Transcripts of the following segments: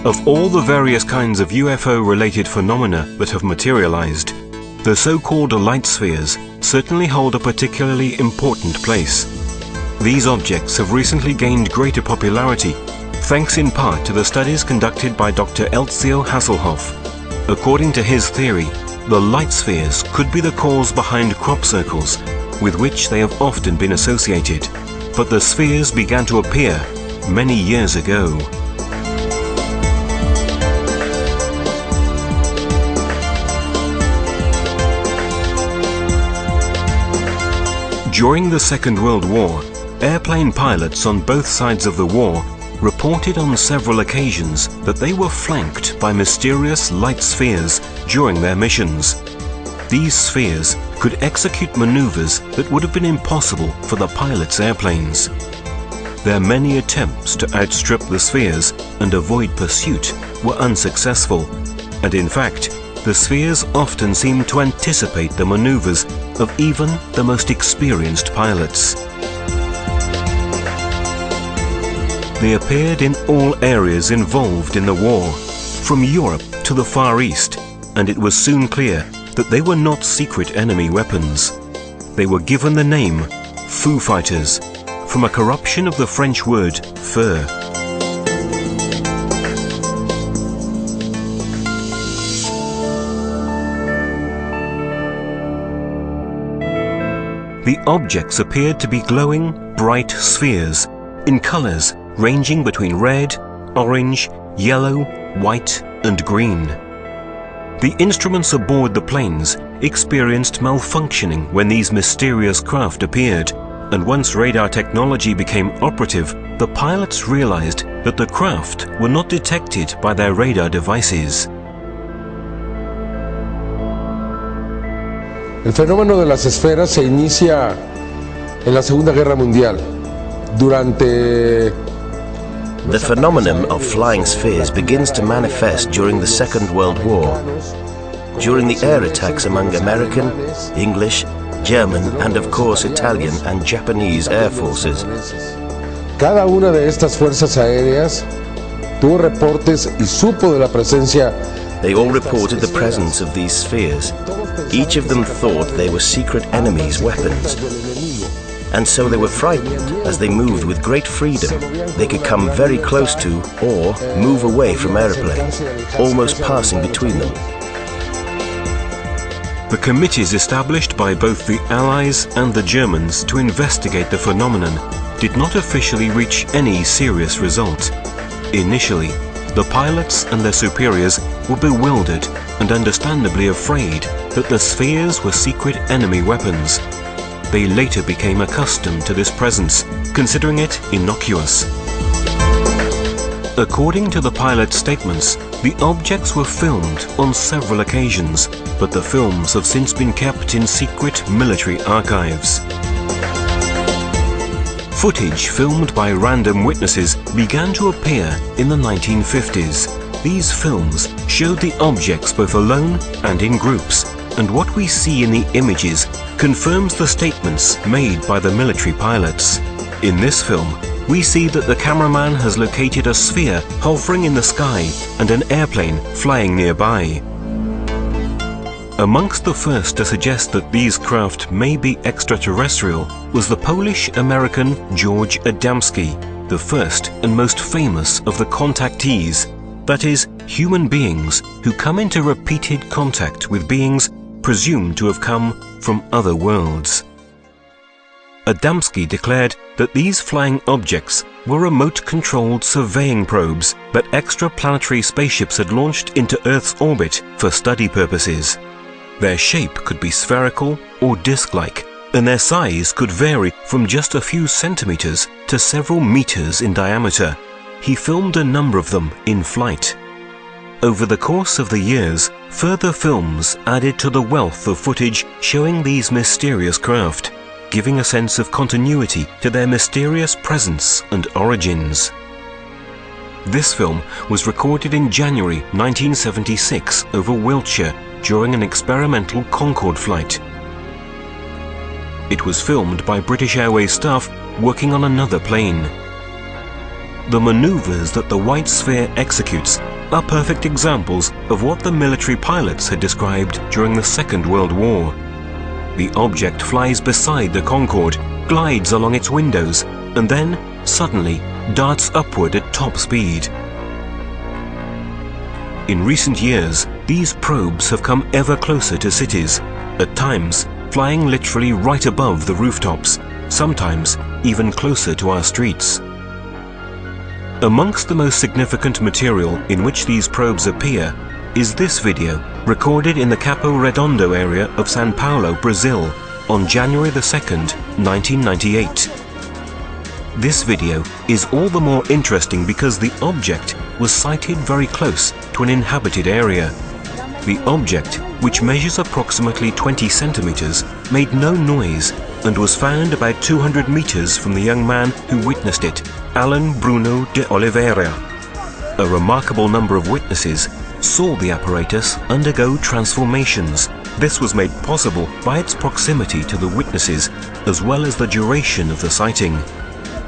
Of all the various kinds of UFO-related phenomena that have materialized, the so-called light spheres certainly hold a particularly important place. These objects have recently gained greater popularity, thanks in part to the studies conducted by Dr. Elzio Hasselhoff. According to his theory, the light spheres could be the cause behind crop circles, with which they have often been associated, but the spheres began to appear many years ago. During the Second World War, airplane pilots on both sides of the war reported on several occasions that they were flanked by mysterious light spheres during their missions. These spheres could execute maneuvers that would have been impossible for the pilots' airplanes. Their many attempts to outstrip the spheres and avoid pursuit were unsuccessful, and in fact, the spheres often seemed to anticipate the maneuvers of even the most experienced pilots. They appeared in all areas involved in the war, from Europe to the Far East, and it was soon clear that they were not secret enemy weapons. They were given the name Foo Fighters, from a corruption of the French word feu. The objects appeared to be glowing, bright spheres, in colors ranging between red, orange, yellow, white, and green. The instruments aboard the planes experienced malfunctioning when these mysterious craft appeared, and once radar technology became operative, the pilots realized that the craft were not detected by their radar devices. El fenómeno de las esferas se inicia en la Segunda Guerra Mundial. The phenomenon of flying spheres begins to manifest during the Second World War, during the air attacks among American, English, German, and of course Italian and Japanese air forces. Cada una de estas fuerzas aéreas tuvo reportes y supo de la presencia. They all reported the presence of these spheres. Each of them thought they were secret enemies' weapons. And so they were frightened as they moved with great freedom. They could come very close to or move away from airplanes, almost passing between them. The committees established by both the Allies and the Germans to investigate the phenomenon did not officially reach any serious result. Initially, the pilots and their superiors were bewildered and understandably afraid that the spheres were secret enemy weapons. They later became accustomed to this presence, considering it innocuous. According to the pilot's statements, the objects were filmed on several occasions, but the films have since been kept in secret military archives. Footage filmed by random witnesses began to appear in the 1950s. These films showed the objects both alone and in groups, and what we see in the images confirms the statements made by the military pilots. In this film, we see that the cameraman has located a sphere hovering in the sky and an airplane flying nearby. Amongst the first to suggest that these craft may be extraterrestrial was the Polish-American George Adamski, the first and most famous of the contactees, that is, human beings who come into repeated contact with beings presumed to have come from other worlds. Adamski declared that these flying objects were remote-controlled surveying probes that extraplanetary spaceships had launched into Earth's orbit for study purposes. Their shape could be spherical or disc-like, and their size could vary from just a few centimeters to several meters in diameter. He filmed a number of them in flight. Over the course of the years, further films added to the wealth of footage showing these mysterious craft, giving a sense of continuity to their mysterious presence and origins. This film was recorded in January 1976 over Wiltshire during an experimental Concorde flight. It was filmed by British Airways staff working on another plane. The maneuvers that the white sphere executes are perfect examples of what the military pilots had described during the Second World War. The object flies beside the Concorde, glides along its windows, and then, suddenly, darts upward at top speed. In recent years, these probes have come ever closer to cities, at times flying literally right above the rooftops, sometimes even closer to our streets. Amongst the most significant material in which these probes appear is this video, recorded in the Capo Redondo area of São Paulo, Brazil, on January 2nd, 1998. This video is all the more interesting because the object was sighted very close to an inhabited area. The object, which measures approximately 20 centimeters, made no noise and was found about 200 meters from the young man who witnessed it, Alan Bruno de Oliveira. A remarkable number of witnesses saw the apparatus undergo transformations. This was made possible by its proximity to the witnesses, as well as the duration of the sighting.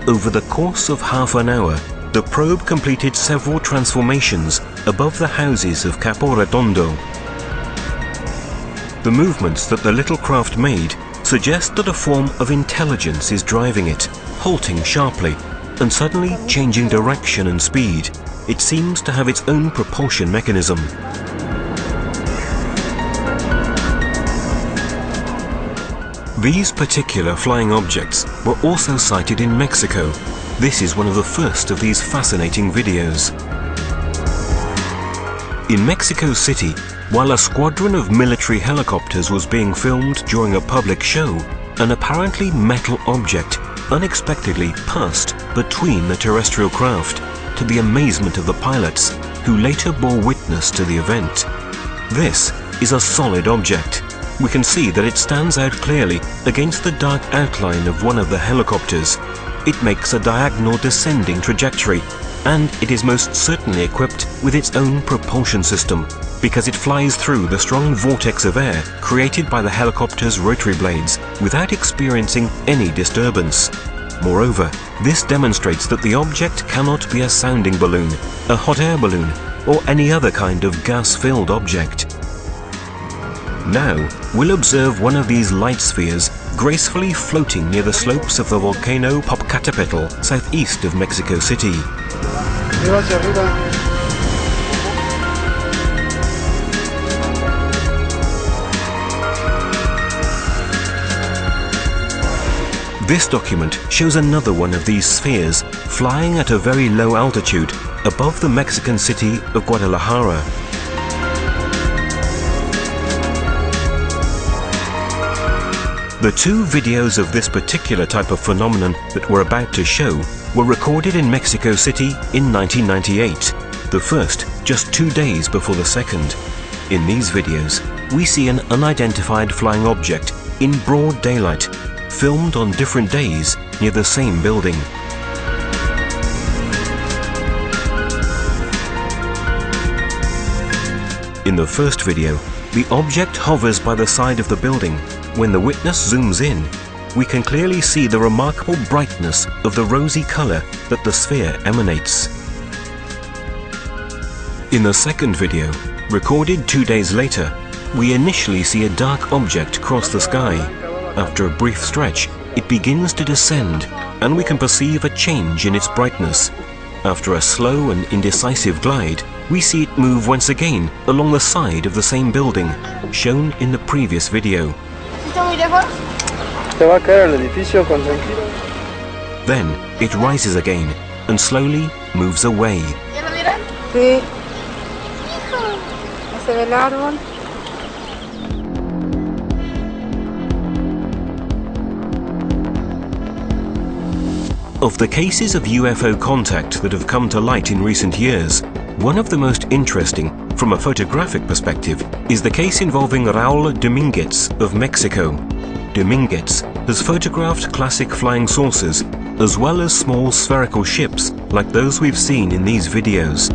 Over the course of half an hour, the probe completed several transformations above the houses of Capo Redondo. The movements that the little craft made suggest that a form of intelligence is driving it, halting sharply, and suddenly changing direction and speed. It seems to have its own propulsion mechanism. These particular flying objects were also sighted in Mexico. This is one of the first of these fascinating videos. In Mexico City, while a squadron of military helicopters was being filmed during a public show, an apparently metal object unexpectedly passed between the terrestrial craft, to the amazement of the pilots, who later bore witness to the event. This is a solid object. We can see that it stands out clearly against the dark outline of one of the helicopters. It makes a diagonal descending trajectory, and it is most certainly equipped with its own propulsion system, because it flies through the strong vortex of air created by the helicopter's rotary blades without experiencing any disturbance. Moreover, this demonstrates that the object cannot be a sounding balloon, a hot air balloon, or any other kind of gas-filled object. Now, we'll observe one of these light spheres gracefully floating near the slopes of the volcano Popocatépetl, southeast of Mexico City. This document shows another one of these spheres flying at a very low altitude above the Mexican city of Guadalajara. The two videos of this particular type of phenomenon that we're about to show were recorded in Mexico City in 1998, the first just 2 days before the second. In these videos, we see an unidentified flying object in broad daylight, filmed on different days near the same building. In the first video, the object hovers by the side of the building. When the witness zooms in, we can clearly see the remarkable brightness of the rosy color that the sphere emanates. In the second video, recorded 2 days later, we initially see a dark object cross the sky. After a brief stretch, it begins to descend, and we can perceive a change in its brightness. After a slow and indecisive glide, we see it move once again along the side of the same building, shown in the previous video. Then it rises again and slowly moves away. Of the cases of UFO contact that have come to light in recent years, one of the most interesting, from a photographic perspective, is the case involving Raul Dominguez of Mexico. Dominguez has photographed classic flying saucers, as well as small spherical ships like those we've seen in these videos.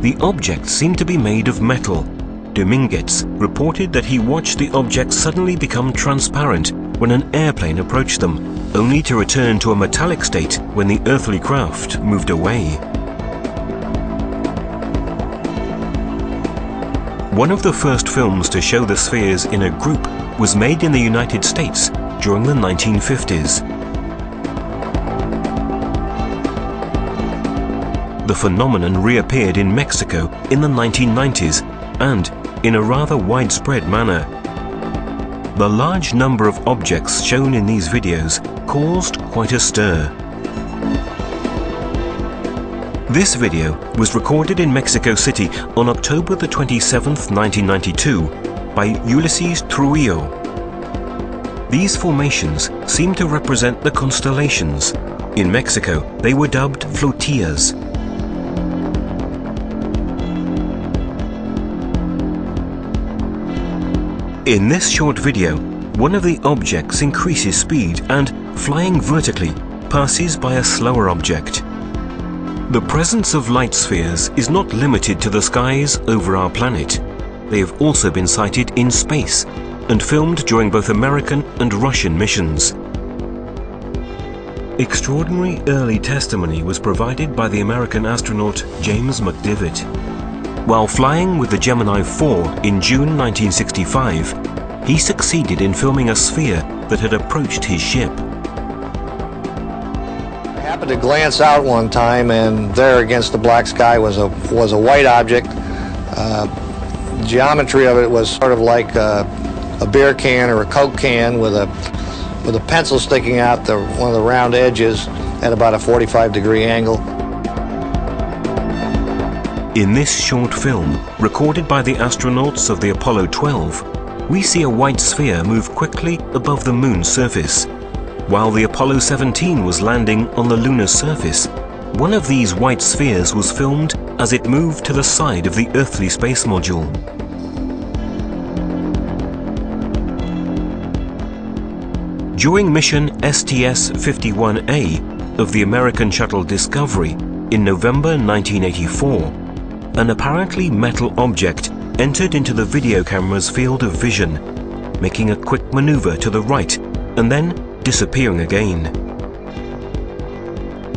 The objects seem to be made of metal. Dominguez reported that he watched the objects suddenly become transparent when an airplane approached them, only to return to a metallic state when the earthly craft moved away. One of the first films to show the spheres in a group was made in the United States during the 1950s. The phenomenon reappeared in Mexico in the 1990s and in a rather widespread manner. The large number of objects shown in these videos caused quite a stir. This video was recorded in Mexico City on October the 27th, 1992 by Ulysses Trujillo. These formations seem to represent the constellations. In Mexico, they were dubbed flotillas. In this short video, one of the objects increases speed and, flying vertically, passes by a slower object. The presence of light spheres is not limited to the skies over our planet. They have also been sighted in space and filmed during both American and Russian missions. Extraordinary early testimony was provided by the American astronaut James McDivitt. While flying with the Gemini 4 in June 1965, he succeeded in filming a sphere that had approached his ship. I happened to glance out one time, and there against the black sky was a white object. Geometry of it was sort of like a beer can or a Coke can with a pencil sticking out one of the round edges at about a 45-degree angle. In this short film, recorded by the astronauts of the Apollo 12, we see a white sphere move quickly above the moon's surface. While the Apollo 17 was landing on the lunar surface, one of these white spheres was filmed as it moved to the side of the earthly space module. During mission STS-51A of the American shuttle Discovery in November 1984, an apparently metal object entered into the video camera's field of vision, making a quick maneuver to the right and then disappearing again.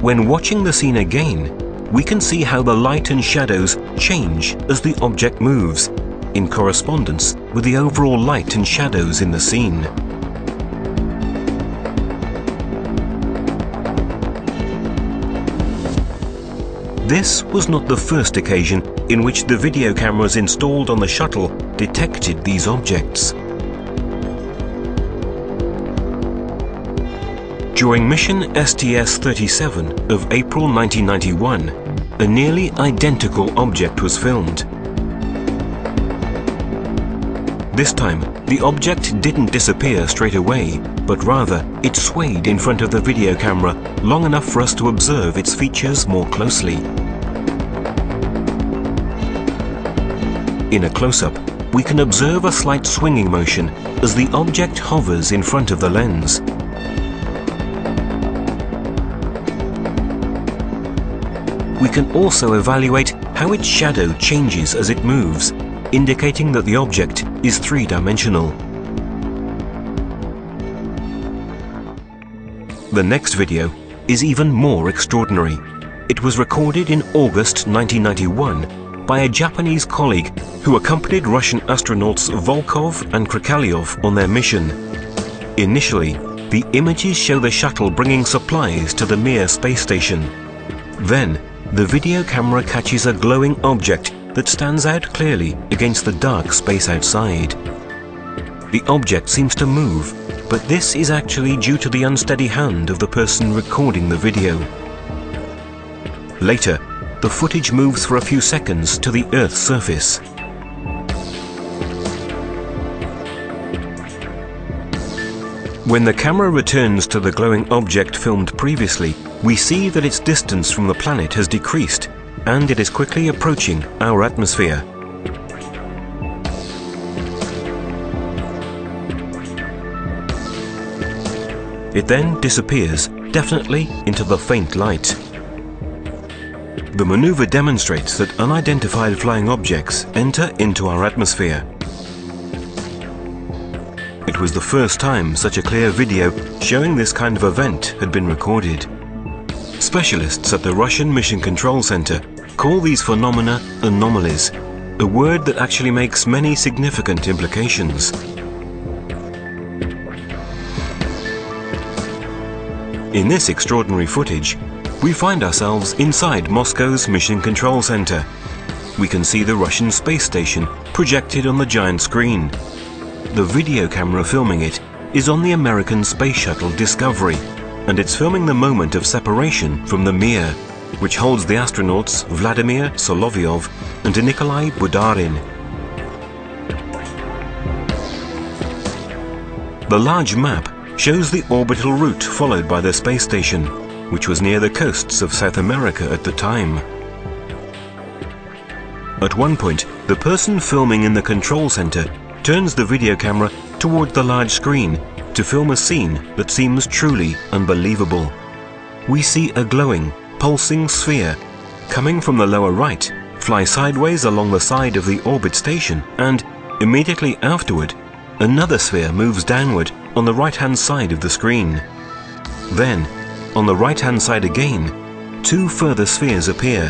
When watching the scene again, we can see how the light and shadows change as the object moves, in correspondence with the overall light and shadows in the scene. This was not the first occasion in which the video cameras installed on the shuttle detected these objects. During mission STS-37 of April 1991, a nearly identical object was filmed. This time, the object didn't disappear straight away, but rather it swayed in front of the video camera long enough for us to observe its features more closely. In a close-up, we can observe a slight swinging motion as the object hovers in front of the lens. We can also evaluate how its shadow changes as it moves, indicating that the object is three-dimensional. The next video is even more extraordinary. It was recorded in August 1991 by a Japanese colleague who accompanied Russian astronauts Volkov and Krikalev on their mission. Initially, the images show the shuttle bringing supplies to the Mir space station. Then, the video camera catches a glowing object that stands out clearly against the dark space outside. The object seems to move, but this is actually due to the unsteady hand of the person recording the video. Later, the footage moves for a few seconds to the Earth's surface. When the camera returns to the glowing object filmed previously, we see that its distance from the planet has decreased, and it is quickly approaching our atmosphere. It then disappears, definitely into the faint light. The maneuver demonstrates that unidentified flying objects enter into our atmosphere. It it was the first time such a clear video showing this kind of event had been recorded. Specialists at the Russian Mission Control Center call these phenomena anomalies, a word that actually makes many significant implications. In this extraordinary footage, we find ourselves inside Moscow's Mission Control Center. We can see the Russian space station projected on the giant screen. The video camera filming it is on the American space shuttle Discovery, and it's filming the moment of separation from the Mir, which holds the astronauts Vladimir Solovyov and Nikolai Budarin. The large map shows the orbital route followed by the space station, which was near the coasts of South America at the time. At one point, the person filming in the control center turns the video camera toward the large screen to film a scene that seems truly unbelievable. We see a glowing, pulsing sphere coming from the lower right, fly sideways along the side of the orbit station, and immediately afterward, another sphere moves downward on the right-hand side of the screen. Then, on the right-hand side again, two further spheres appear,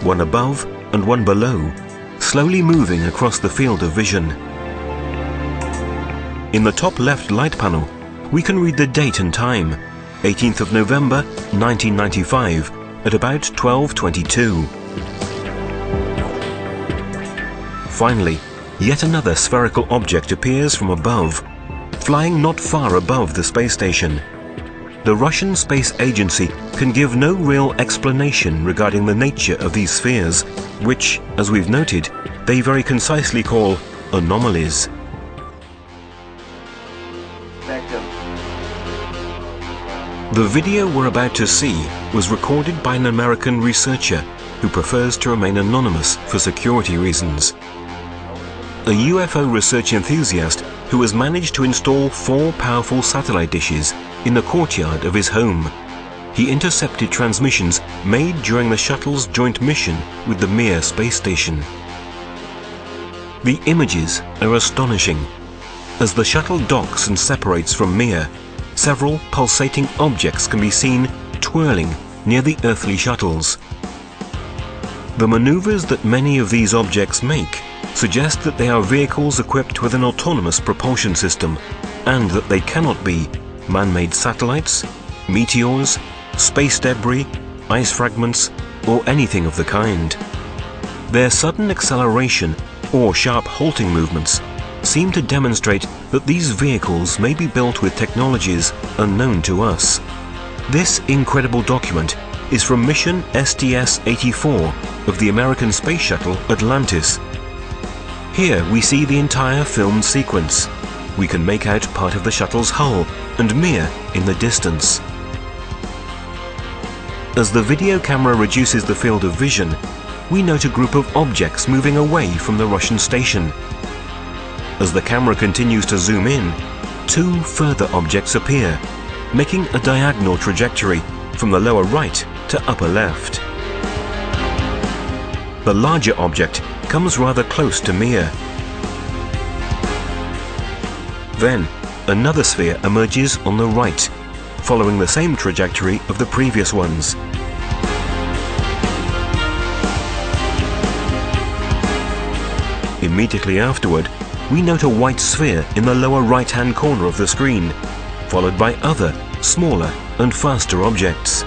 one above and one below, slowly moving across the field of vision. In the top left light panel, we can read the date and time, 18th of November 1995, at about 12:22. Finally, yet another spherical object appears from above, flying not far above the space station. The Russian Space Agency can give no real explanation regarding the nature of these spheres, which, as we've noted, they very concisely call anomalies. The video we're about to see was recorded by an American researcher who prefers to remain anonymous for security reasons. A UFO research enthusiast who has managed to install 4 powerful satellite dishes in the courtyard of his home. He intercepted transmissions made during the shuttle's joint mission with the Mir space station. The images are astonishing. As the shuttle docks and separates from Mir, several pulsating objects can be seen twirling near the earthly shuttles. The maneuvers that many of these objects make suggest that they are vehicles equipped with an autonomous propulsion system, and that they cannot be man-made satellites, meteors, space debris, ice fragments, or anything of the kind. Their sudden acceleration or sharp halting movements seem to demonstrate that these vehicles may be built with technologies unknown to us. This incredible document is from mission STS-84 of the American space shuttle Atlantis. Here we see the entire filmed sequence. We can make out part of the shuttle's hull and Mir in the distance. As the video camera reduces the field of vision, we note a group of objects moving away from the Russian station. As the camera continues to zoom in, 2 further objects appear, making a diagonal trajectory from the lower right to upper left. The larger object comes rather close to Mir. Then, another sphere emerges on the right, following the same trajectory of the previous ones. Immediately afterward, we note a white sphere in the lower right-hand corner of the screen, followed by other, smaller and faster objects.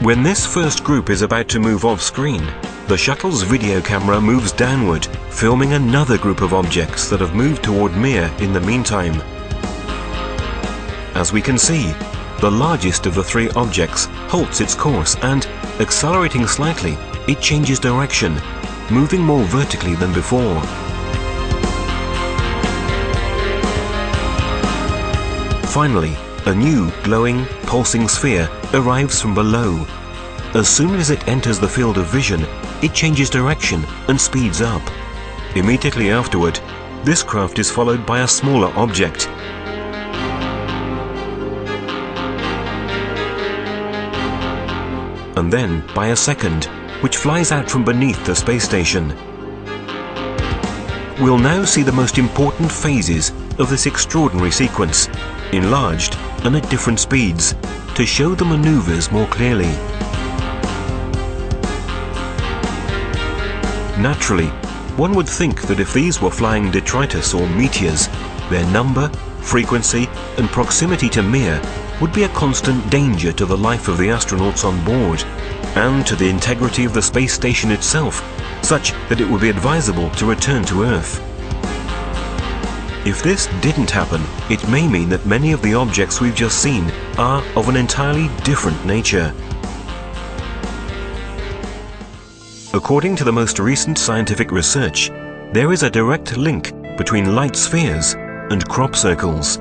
When this first group is about to move off-screen, the shuttle's video camera moves downward, filming another group of objects that have moved toward Mir in the meantime. As we can see, the largest of the 3 objects halts its course and, accelerating slightly, it changes direction, moving more vertically than before. Finally, a new glowing, pulsing sphere arrives from below. As soon as it enters the field of vision, it changes direction and speeds up. Immediately afterward, this craft is followed by a smaller object. and then by a second, which flies out from beneath the space station. We'll now see the most important phases of this extraordinary sequence, enlarged and at different speeds, to show the maneuvers more clearly. Naturally, one would think that if these were flying detritus or meteors, their number, frequency, and proximity to Mir would be a constant danger to the life of the astronauts on board, and to the integrity of the space station itself, such that it would be advisable to return to Earth. If this didn't happen, it may mean that many of the objects we've just seen are of an entirely different nature. According to the most recent scientific research, there is a direct link between light spheres and crop circles.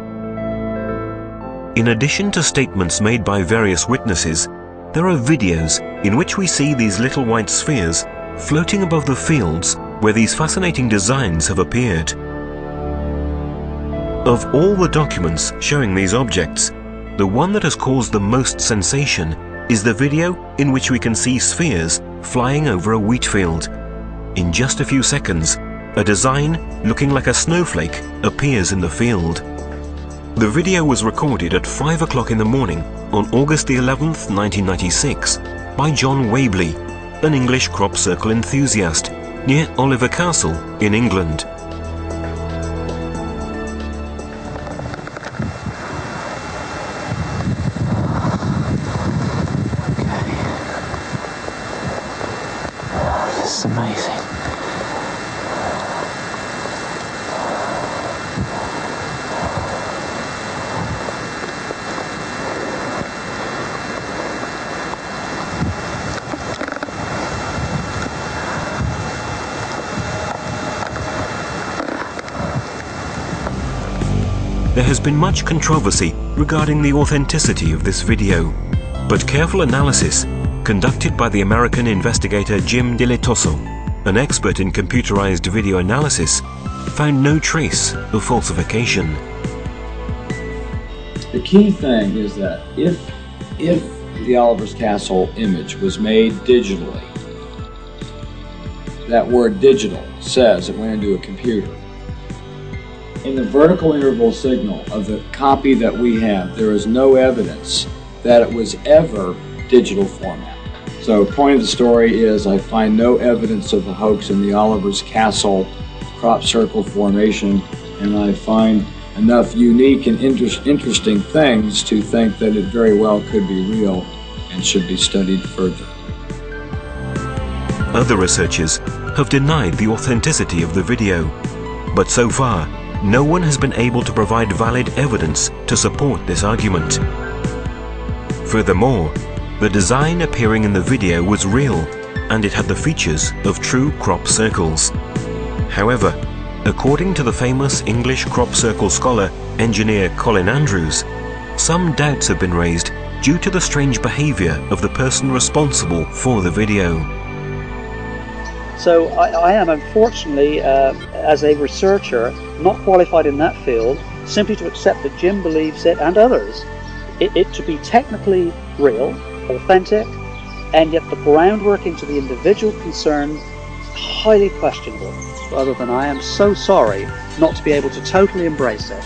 In addition to statements made by various witnesses, there are videos in which we see these little white spheres floating above the fields where these fascinating designs have appeared. Of all the documents showing these objects, the one that has caused the most sensation is the video in which we can see spheres flying over a wheat field. In just a few seconds, a design looking like a snowflake appears in the field. The video was recorded at 5 o'clock in the morning on August the 11th, 1996 by John Wabley, an English crop circle enthusiast, near Oliver Castle in England. This is amazing. There has been much controversy regarding the authenticity of this video, but careful analysis conducted by the American investigator Jim Diletoso, an expert in computerized video analysis, found no trace of falsification. The key thing is that if the Oliver's Castle image was made digitally, that word digital says it went into a computer. In the vertical interval signal of the copy that we have, there is no evidence that it was ever digital format. So point of the story is I find no evidence of a hoax in the Oliver's Castle crop circle formation, and I find enough unique and interesting things to think that it very well could be real and should be studied further. Other researchers have denied the authenticity of the video, but so far, no one has been able to provide valid evidence to support this argument. Furthermore, the design appearing in the video was real, and it had the features of true crop circles. However, according to the famous English crop circle scholar, engineer Colin Andrews, some doubts have been raised due to the strange behavior of the person responsible for the video. So I am, unfortunately, as a researcher, not qualified in that field, simply to accept that Jim believes it, and others, it to be technically real, authentic, and yet the groundwork into the individual concerned is highly questionable. Other than I am so sorry not to be able to totally embrace it.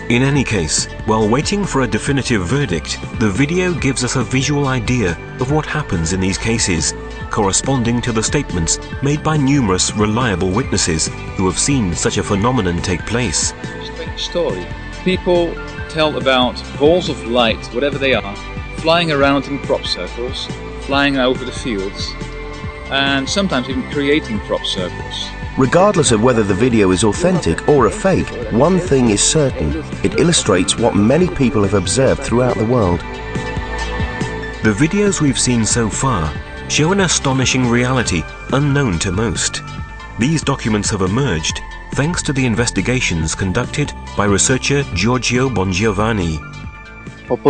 In any case, while waiting for a definitive verdict, the video gives us a visual idea of what happens in these cases, corresponding to the statements made by numerous reliable witnesses who have seen such a phenomenon take place. Strange story. People tell about balls of light, whatever they are, flying around in crop circles, flying over the fields, and sometimes even creating crop circles. Regardless of whether the video is authentic or a fake, one thing is certain: it illustrates what many people have observed throughout the world. The videos we've seen so far show an astonishing reality unknown to most. These documents have emerged thanks to the investigations conducted by researcher Giorgio Bongiovanni. I've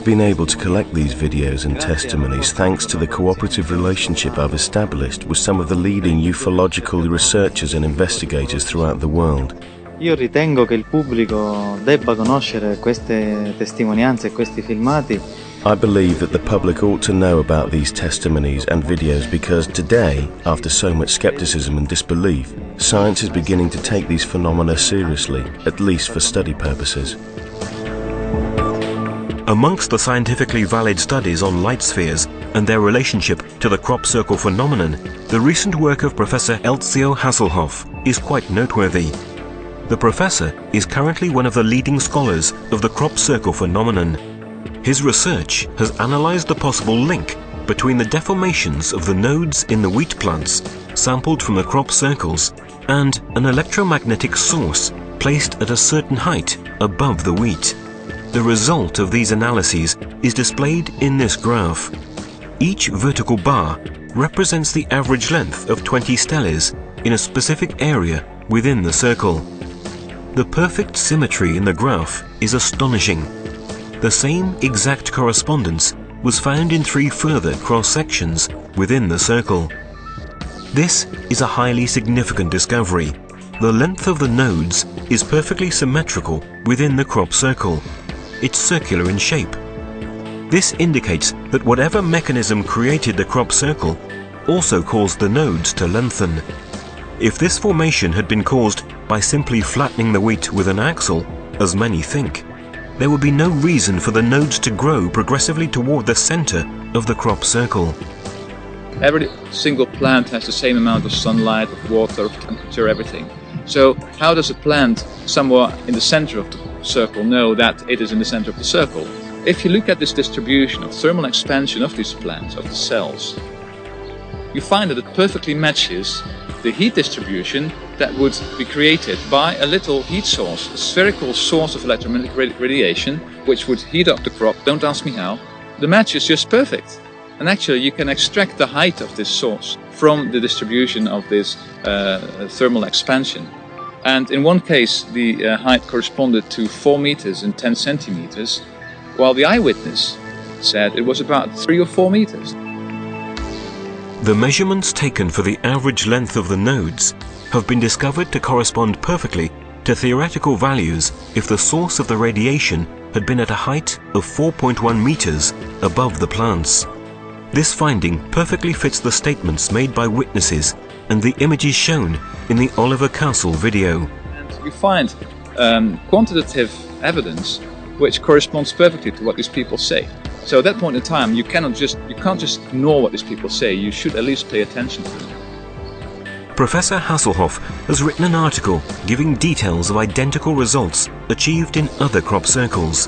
been able to collect these videos and testimonies thanks to the cooperative relationship I've established with some of the leading ufological researchers and investigators throughout the world. Io ritengo che il pubblico debba conoscere queste testimonianze e questi filmati. I believe that the public ought to know about these testimonies and videos because today, after so much skepticism and disbelief, science is beginning to take these phenomena seriously, at least for study purposes. Amongst the scientifically valid studies on light spheres and their relationship to the crop circle phenomenon, the recent work of Professor Elzio Hasselhoff is quite noteworthy. The professor is currently one of the leading scholars of the crop circle phenomenon. His research has analyzed the possible link between the deformations of the nodes in the wheat plants sampled from the crop circles and an electromagnetic source placed at a certain height above the wheat. The result of these analyses is displayed in this graph. Each vertical bar represents the average length of 20 steles in a specific area within the circle. The perfect symmetry in the graph is astonishing. The same exact correspondence was found in 3 further cross-sections within the circle. This is a highly significant discovery. The length of the nodes is perfectly symmetrical within the crop circle. It's circular in shape. This indicates that whatever mechanism created the crop circle also caused the nodes to lengthen. If this formation had been caused by simply flattening the wheat with an axle, as many think, there would be no reason for the nodes to grow progressively toward the center of the crop circle. Every single plant has the same amount of sunlight, of water, of temperature, everything. So how does a plant somewhere in the center of the circle know that it is in the center of the circle? If you look at this distribution of thermal expansion of these plants, of the cells, you find that it perfectly matches the heat distribution that would be created by a little heat source, a spherical source of electromagnetic radiation, which would heat up the crop. Don't ask me how. The match is just perfect. And actually you can extract the height of this source from the distribution of this thermal expansion. And in one case the height corresponded to 4 meters and 10 centimeters, while the eyewitness said it was about 3 or 4 meters. The measurements taken for the average length of the nodes have been discovered to correspond perfectly to theoretical values if the source of the radiation had been at a height of 4.1 meters above the plants. This finding perfectly fits the statements made by witnesses and the images shown in the Oliver Castle video. And you find quantitative evidence which corresponds perfectly to what these people say. So at that point in time, you can't just ignore what these people say. You should at least pay attention to them. Professor Hasselhoff has written an article giving details of identical results achieved in other crop circles.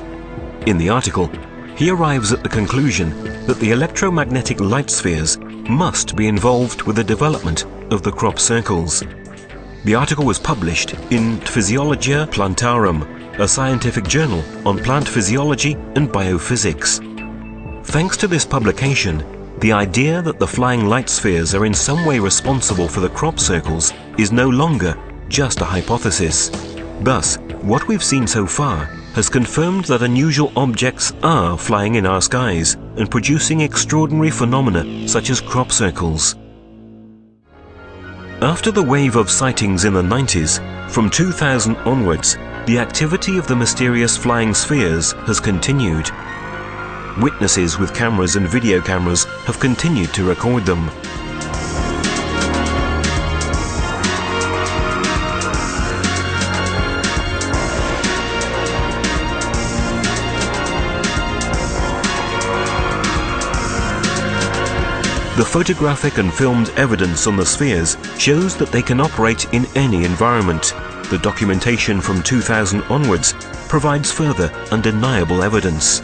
In the article, he arrives at the conclusion that the electromagnetic light spheres must be involved with the development of the crop circles. The article was published in Physiologia Plantarum, a scientific journal on plant physiology and biophysics. Thanks to this publication, the idea that the flying light spheres are in some way responsible for the crop circles is no longer just a hypothesis. Thus, what we've seen so far has confirmed that unusual objects are flying in our skies and producing extraordinary phenomena such as crop circles. After the wave of sightings in the 90s, from 2000 onwards, the activity of the mysterious flying spheres has continued. Witnesses with cameras and video cameras have continued to record them. The photographic and filmed evidence on the spheres shows that they can operate in any environment. The documentation from 2000 onwards provides further undeniable evidence.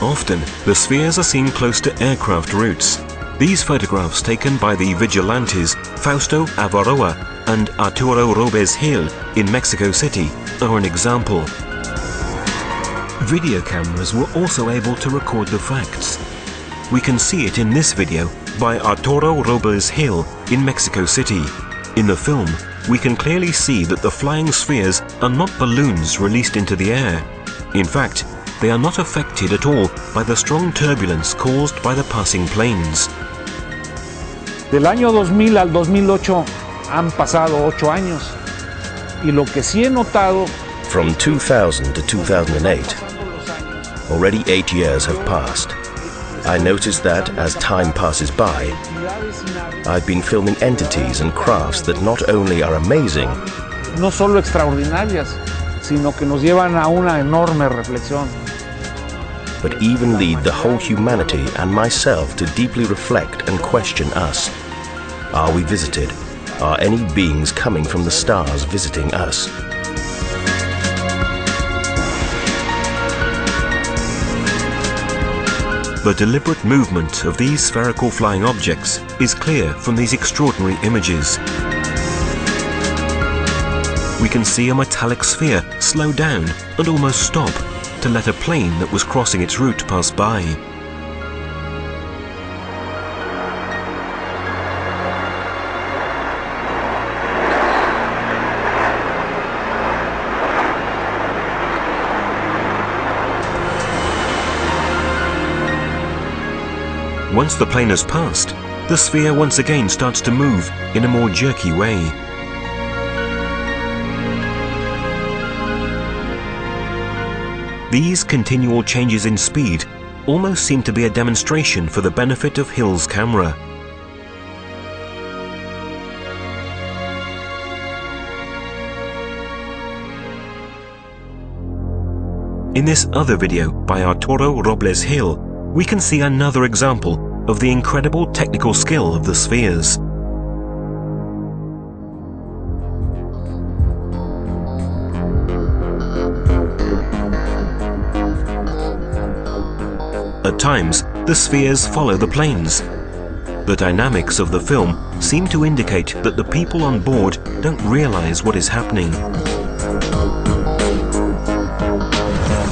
Often, the spheres are seen close to aircraft routes. These photographs taken by the vigilantes Fausto Avaroa and Arturo Robes Gil in Mexico City are an example. Video cameras were also able to record the facts. We can see it in this video by Arturo Robes Gil in Mexico City. In the film, we can clearly see that the flying spheres are not balloons released into the air. In fact, they are not affected at all by the strong turbulence caused by the passing planes. Del año 2000 al 2008 han pasado 8 años y lo que sí he notado From 2000 to 2008, already 8 years have passed. I noticed that, as time passes by, I've been filming entities and crafts that not only are amazing, No solo extraordinarias, sino que nos llevan a una enorme reflexión. but even lead the whole humanity and myself to deeply reflect and question us. Are we visited? Are any beings coming from the stars visiting us? The deliberate movement of these spherical flying objects is clear from these extraordinary images. We can see a metallic sphere slow down and almost stop to let a plane that was crossing its route pass by. Once the plane has passed, the sphere once again starts to move in a more jerky way. These continual changes in speed almost seem to be a demonstration for the benefit of Hill's camera. In this other video by Arturo Robles Hill, we can see another example of the incredible technical skill of the spheres. At times, the spheres follow the planes. The dynamics of the film seem to indicate that the people on board don't realize what is happening.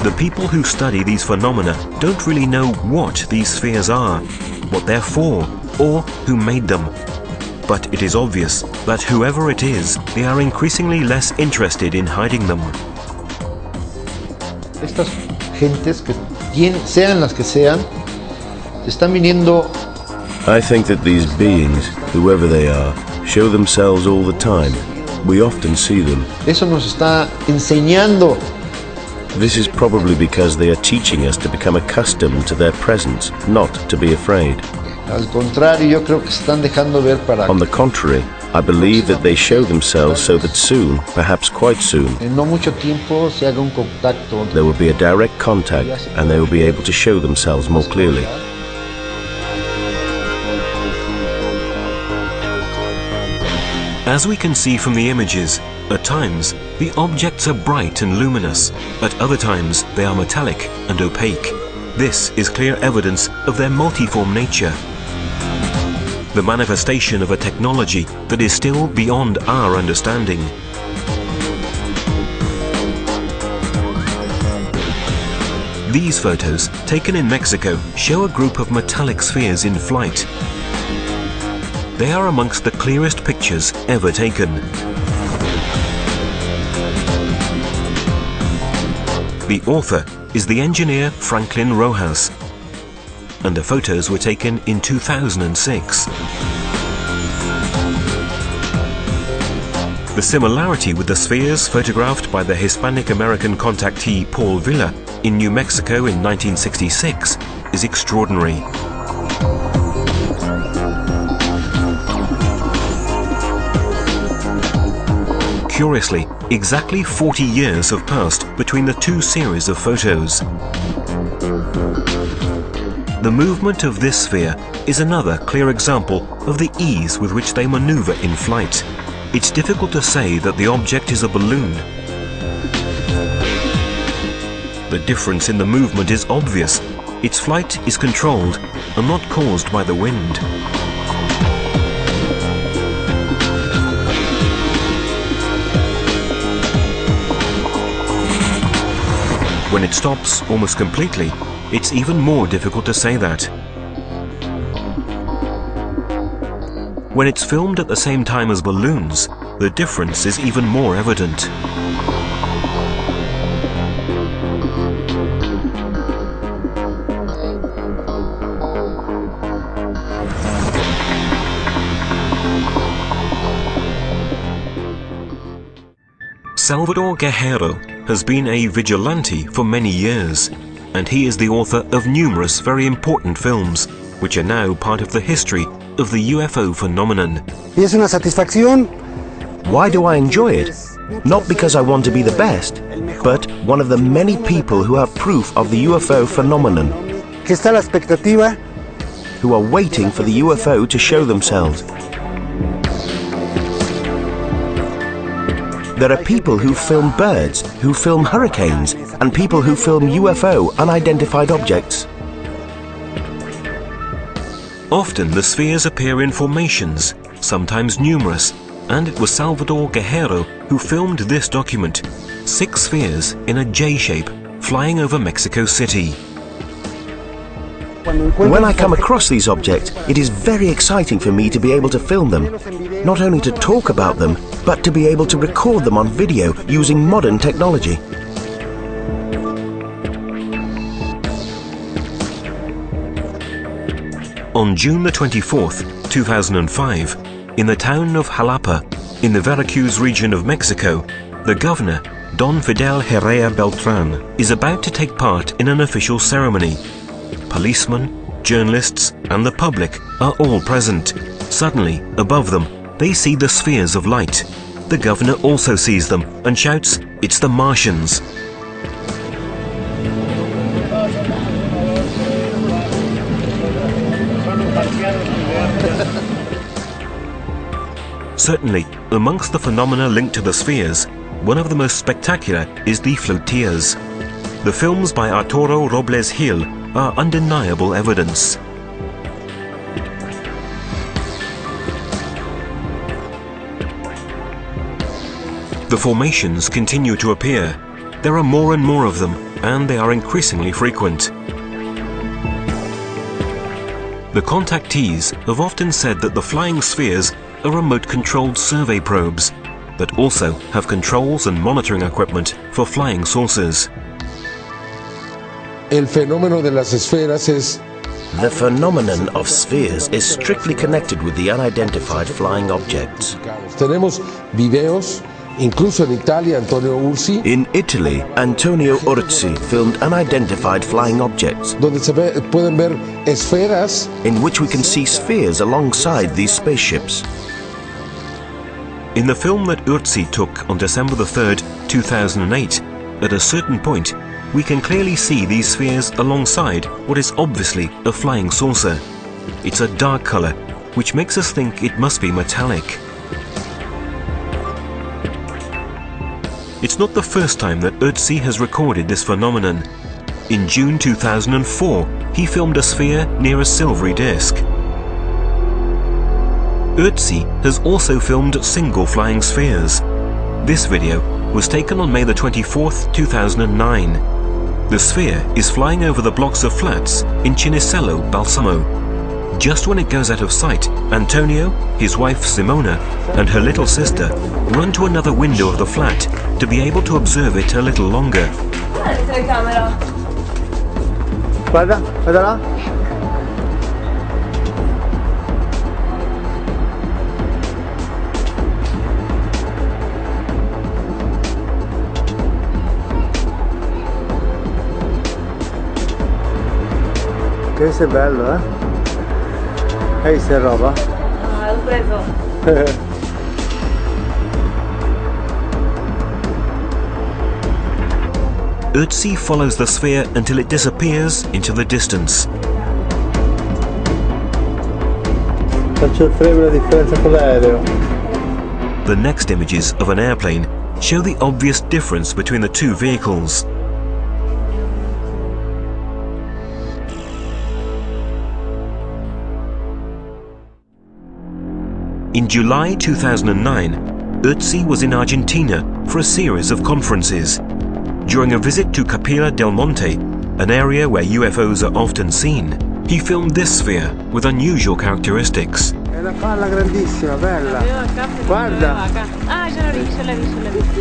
The people who study these phenomena don't really know what these spheres are, what they're for, or who made them. But it is obvious that whoever it is, they are increasingly less interested in hiding them. Estas gentes, sean las que sean, están viniendo. I think that these beings, whoever they are, show themselves all the time. We often see them. Eso nos está enseñando. This is probably because they are teaching us to become accustomed to their presence, not to be afraid. Al contrario, yo creo que se están dejando ver para. On the contrary, I believe that they show themselves so that soon, perhaps quite soon, En no mucho tiempo se haga un contacto. there will be a direct contact and they will be able to show themselves more clearly. As we can see from the images, at times the objects are bright and luminous, at other times they are metallic and opaque. This is clear evidence of their multiform nature, the manifestation of a technology that is still beyond our understanding. These photos, taken in Mexico, show a group of metallic spheres in flight. They are amongst the clearest pictures ever taken. The author is the engineer Franklin Rojas, and the photos were taken in 2006. The similarity with the spheres photographed by the Hispanic-American contactee Paul Villa in New Mexico in 1966 is extraordinary. Curiously, exactly 40 years have passed between the two series of photos. The movement of this sphere is another clear example of the ease with which they maneuver in flight. It's difficult to say that the object is a balloon. The difference in the movement is obvious. Its flight is controlled and not caused by the wind. When it stops almost completely, it's even more difficult to say that. When it's filmed at the same time as balloons, the difference is even more evident. Salvador Guerrero has been a vigilante for many years, and he is the author of numerous very important films, which are now part of the history of the UFO phenomenon. Y es una satisfacción. Why do I enjoy it? Not because I want to be the best, but one of the many people who have proof of the UFO phenomenon, Que está la expectativa. who are waiting for the UFO to show themselves. There are people who film birds, who film hurricanes, and people who film UFO, unidentified objects. Often the spheres appear in formations, sometimes numerous, and it was Salvador Guerrero who filmed this document, 6 spheres in a J shape flying over Mexico City. When I come across these objects, it is very exciting for me to be able to film them. Not only to talk about them, but to be able to record them on video using modern technology. On June the 24th, 2005, in the town of Jalapa, in the Veracruz region of Mexico, the governor, Don Fidel Herrera Beltran, is about to take part in an official ceremony. Policemen, journalists, and the public are all present. Suddenly, above them, they see the spheres of light. The governor also sees them and shouts, "It's the Martians!" Certainly, amongst the phenomena linked to the spheres, one of the most spectacular is the flotillas. The films by Arturo Robles Gil are undeniable evidence. The formations continue to appear. There are more and more of them, and they are increasingly frequent. The contactees have often said that the flying spheres are remote-controlled survey probes that also have controls and monitoring equipment for flying saucers. El fenómeno de las esferas es The phenomenon of spheres is strictly connected with the unidentified flying objects. Tenemos videos, incluso en Italia, Antonio Ursi, In Italy, Antonio Ursi filmed unidentified flying objects, donde pueden ver esferas in which we can see spheres alongside these spaceships. In the film that Ursi took on December the 3rd, 2008, at a certain point, we can clearly see these spheres alongside what is obviously a flying saucer. It's a dark color, which makes us think it must be metallic. It's not the first time that Ursi has recorded this phenomenon. In June 2004, he filmed a sphere near a silvery disc. Ursi has also filmed single flying spheres. This video was taken on May the 24th, 2009. The sphere is flying over the blocks of flats in Cinisello, Balsamo. Just when it goes out of sight, Antonio, his wife Simona, and her little sister run to another window of the flat to be able to observe it a little longer. Guarda, guarda là. Questo è bello, eh? Hai visto roba? Ah, l'ho preso. Ursi follows the sphere until it disappears into the distance. Faccio il frame la differenza con l'aereo. The next images of an airplane show the obvious difference between the two vehicles. In July 2009, Ursi was in Argentina for a series of conferences. During a visit to Capilla del Monte, an area where UFOs are often seen, he filmed this sphere with unusual characteristics. È una palla grandissima, bella. Guarda. Ah, ce l'ho visto, ce l'ho visto, ce l'ho visto.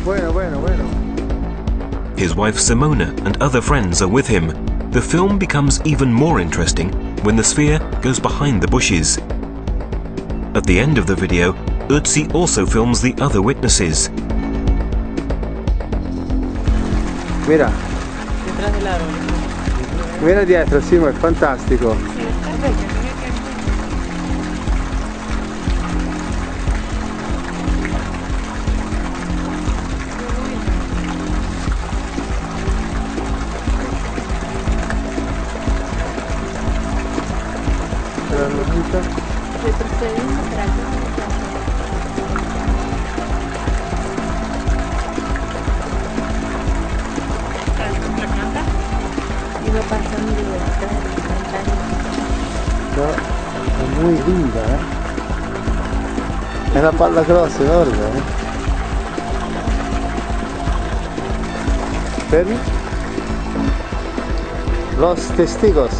Bueno, bueno, bueno. His wife Simona and other friends are with him. The film becomes even more interesting when the sphere goes behind the bushes. At the end of the video, Ötzi also films the other witnesses. Mira. Mira dietro, Simo, è fantastico. No, è muy linda, È una palla grossa, enorme, Fermi? Los testigos.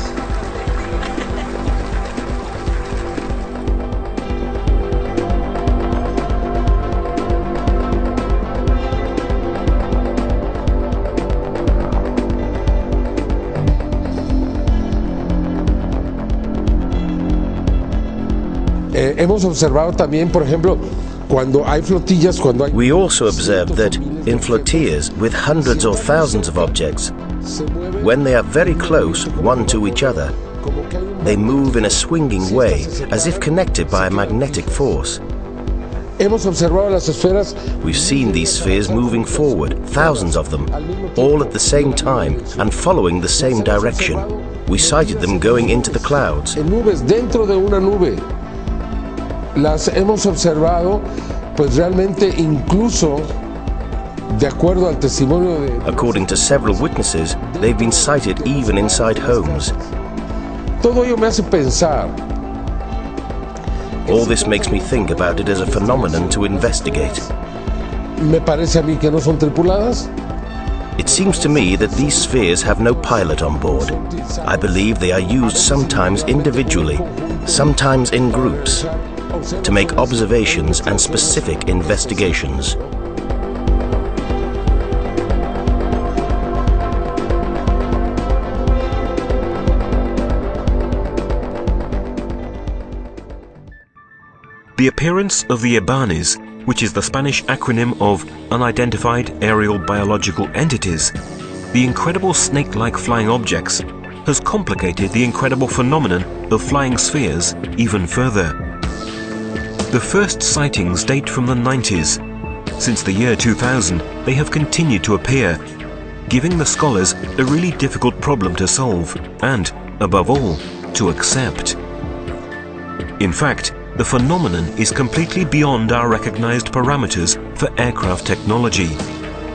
Hemos observado también, por ejemplo, cuando hay flotillas, cuando hay... We also observed that in flotillas with hundreds or thousands of objects, when they are very close one to each other, they move in a swinging way as if connected by a magnetic force. Hemos observado las esferas. We've seen these spheres moving forward, thousands of them, all at the same time and following the same direction. We sighted them going into the clouds. En nubes, dentro de una nube. Las hemos observado, pues realmente incluso de acuerdo al testimonio de... According to several witnesses, they've been sighted even inside homes. Todo ello me hace pensar. All this makes me think about it as a phenomenon to investigate. Me parece a mí que no son tripuladas. It seems to me that these spheres have no pilot on board. I believe they are used sometimes individually, sometimes in groups, to make observations and specific investigations. The appearance of the Ebanes, which is the Spanish acronym of Unidentified Aerial Biological Entities, the incredible snake-like flying objects, has complicated the incredible phenomenon of flying spheres even further. The first sightings date from the 90s. Since the year 2000, they have continued to appear, giving the scholars a really difficult problem to solve and, above all, to accept. In fact, the phenomenon is completely beyond our recognized parameters for aircraft technology.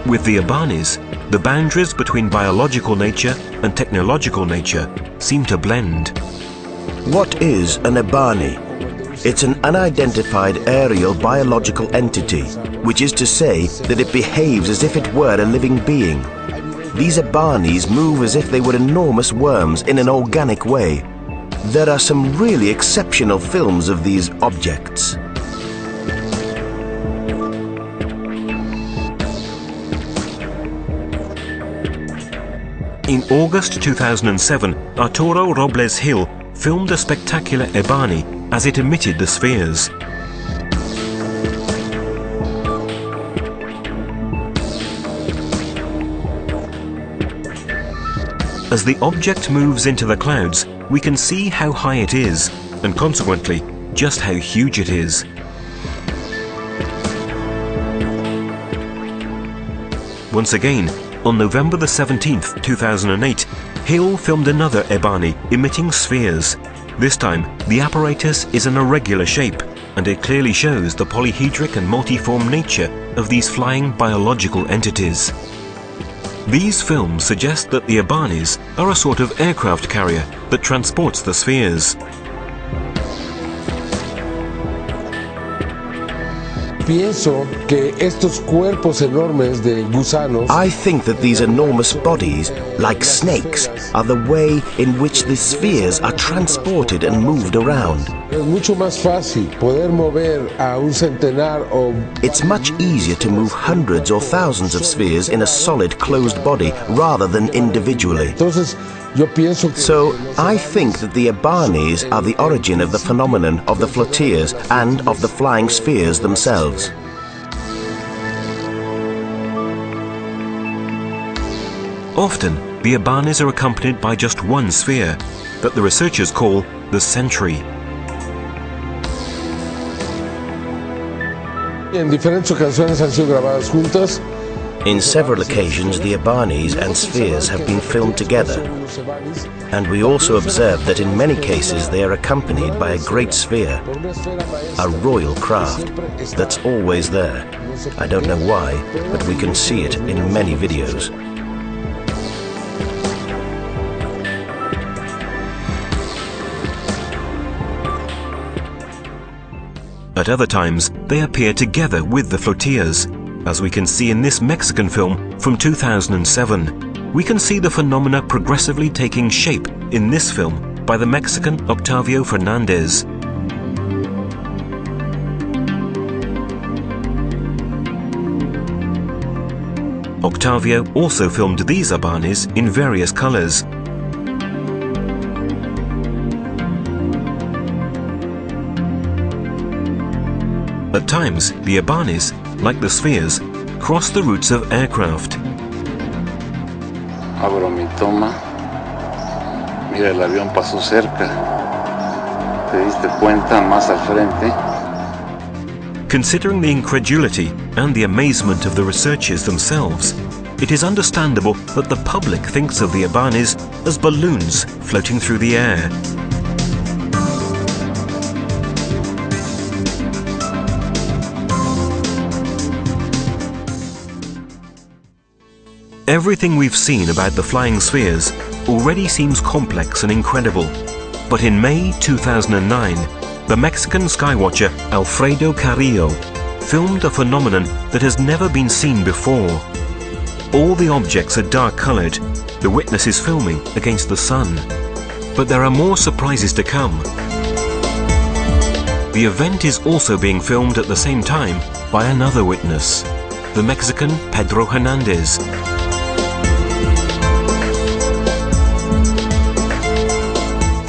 With the Ebanes, the boundaries between biological nature and technological nature seem to blend. What is an Ebane? It's an unidentified aerial biological entity, which is to say that it behaves as if it were a living being. These Ebanes move as if they were enormous worms in an organic way. There are some really exceptional films of these objects. In August 2007, Arturo Robles Hill filmed a spectacular Ebane as it emitted the spheres. As the object moves into the clouds, we can see how high it is, and consequently, just how huge it is. Once again, on November the 17th, 2008, Hill filmed another Ebane emitting spheres. This time, the apparatus is an irregular shape, and it clearly shows the polyhedric and multiform nature of these flying biological entities. These films suggest that the Ebanes are a sort of aircraft carrier that transports the spheres. Pienso que estos cuerpos enormes de gusanos. I think that these enormous bodies, like snakes, are the way in which the spheres are transported and moved around. Es mucho más fácil poder mover a un centenar o... It's much easier to move hundreds or thousands of spheres in a solid closed body rather than individually. Entonces, So, I think that the Abanis are the origin of the phenomenon of the flotillas and of the flying spheres themselves. Often, the Abanis are accompanied by just one sphere, that the researchers call the century. En diferentes ocasiones han sido grabadas juntas. In several occasions, the Abanis and spheres have been filmed together, and we also observe that in many cases they are accompanied by a great sphere, a royal craft that's always there. I don't know why, but we can see it in many videos. At other times, they appear together with the flotillas. As we can see in this Mexican film from 2007, we can see the phenomena progressively taking shape in this film by the Mexican Octavio Fernandez. Octavio also filmed these Abanis in various colors. At times, the Abanis, like the spheres, cross the routes of aircraft. Abro mi toma. Mira, el avión pasó cerca. ¿Te diste cuenta más al frente? Considering the incredulity and the amazement of the researchers themselves, it is understandable that the public thinks of the Abanis as balloons floating through the air. Everything we've seen about the flying spheres already seems complex and incredible. But in May 2009, the Mexican skywatcher Alfredo Carrillo filmed a phenomenon that has never been seen before. All the objects are dark-colored. The witness is filming against the sun. But there are more surprises to come. The event is also being filmed at the same time by another witness, the Mexican Pedro Hernandez.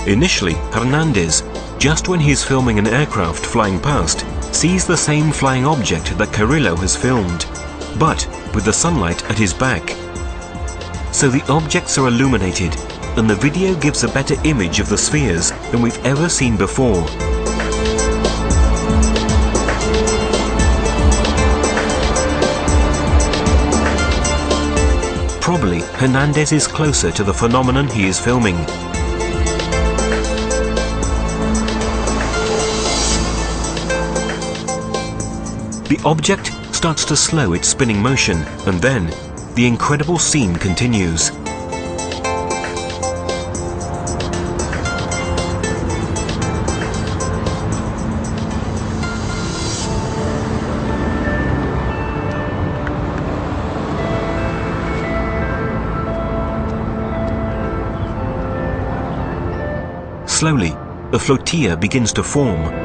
Initially, Hernandez, just when he's filming an aircraft flying past, sees the same flying object that Carrillo has filmed, but with the sunlight at his back. So the objects are illuminated, and the video gives a better image of the spheres than we've ever seen before. Probably, Hernandez is closer to the phenomenon he is filming. The object starts to slow its spinning motion, and then the incredible scene continues. Slowly, a flotilla begins to form.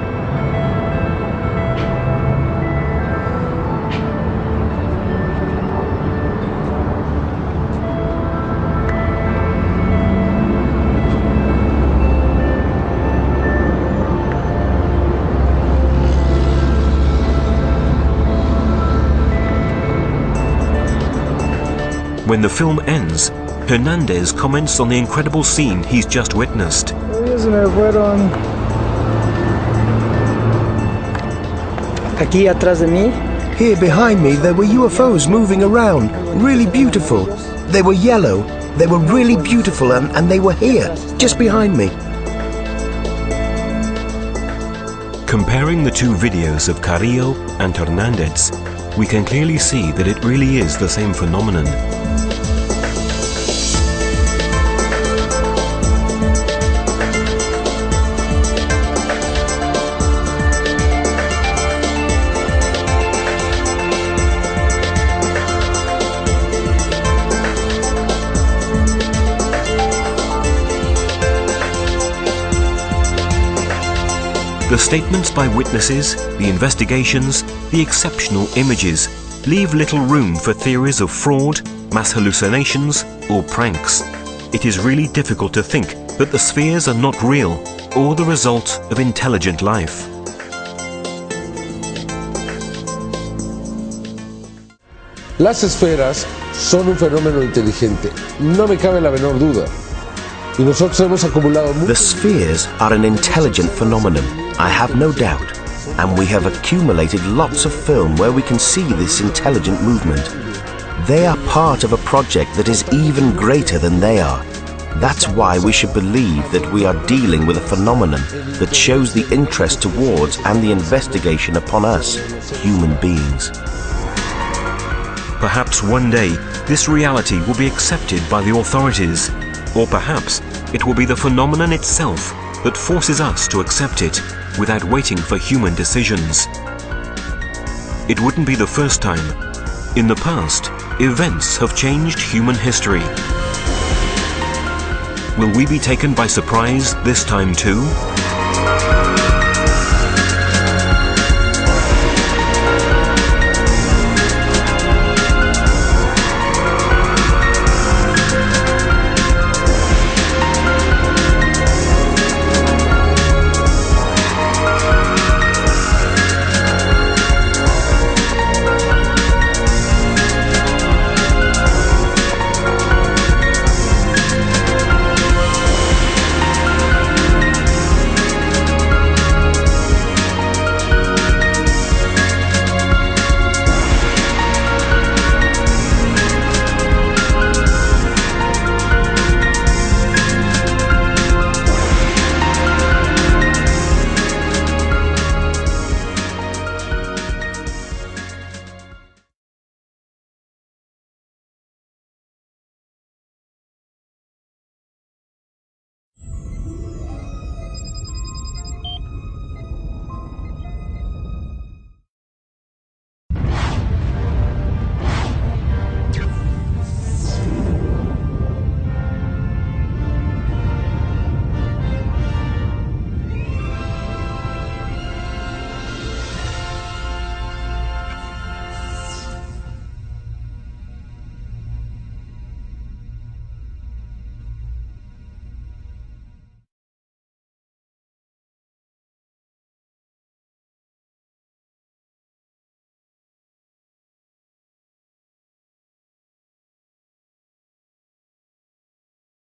When the film ends, Hernandez comments on the incredible scene he's just witnessed. Here behind me there were UFOs moving around, really beautiful. They were yellow, they were really beautiful, and they were here, just behind me. Comparing the two videos of Carrillo and Hernandez, we can clearly see that it really is the same phenomenon. The statements by witnesses, the investigations, the exceptional images leave little room for theories of fraud, mass hallucinations, or pranks. it is really difficult to think that the spheres are not real or the result of intelligent life. Las esferas son un fenómeno inteligente, no me cabe la menor duda. Y nosotros hemos acumulado The spheres are an intelligent phenomenon, I have no doubt, and we have accumulated lots of film where we can see this intelligent movement. They are part of a project that is even greater than they are. That's why we should believe that we are dealing with a phenomenon that shows the interest towards and the investigation upon us, human beings. Perhaps one day this reality will be accepted by the authorities, or perhaps it will be the phenomenon itself that forces us to accept it without waiting for human decisions. It wouldn't be the first time. In the past, events have changed human history. Will we be taken by surprise this time too?